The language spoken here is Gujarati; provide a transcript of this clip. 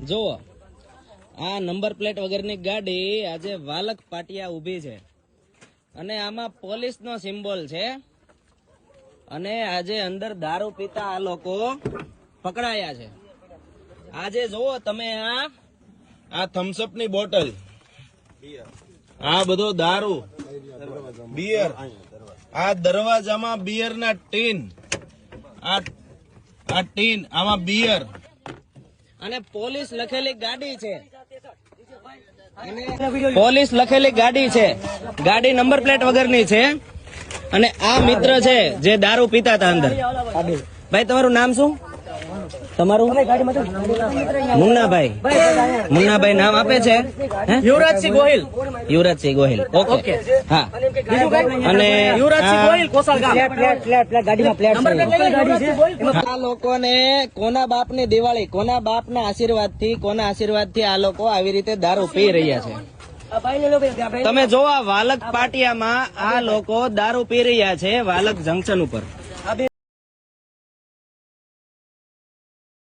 જુઓ આ નંબર પ્લેટ વગરની ગાડી આજે વાલક પાટિયા ઊભી છે અને આમાં પોલીસનો સિમ્બોલ છે અને આજે અંદર દારૂ પીતા આ લોકો પકડાયા છે। આજે જુઓ તમે આ થમ્સઅપ ની બોટલ, આ બધો દારૂ, બિયર, આ દરવાજામાં બિયર ના ટીન, આ ટીન આમાં બિયર અને પોલીસ લખેલી ગાડી છે। પોલીસ લખેલી ગાડી છે, ગાડી નંબર પ્લેટ વગરની છે અને આ મિત્ર છે જે દારૂ પીતા હતા અંદર। ભાઈ તમારું નામ શું? તમારું? મુન્નાભાઈ। મુન્નાભાઈ નામ આપે છે યુવરાજસિંહ ગોહિલ। યુવરાજસિંહ ગોહિલ, ઓકે, હા। અને યુવરાજસિંહ ગોહિલ કોસાલ ગામ। આ લોકોને કોના બાપની દિવાળી, કોના બાપના આશીર્વાદથી, કોના આશીર્વાદથી આ લોકો આવી રીતે દારૂ પી રહ્યા છે। તમે જો આ વાલક પાટિયામાં આ લોકો દારૂ પી રહ્યા છે વાલક જંકશન ઉપર।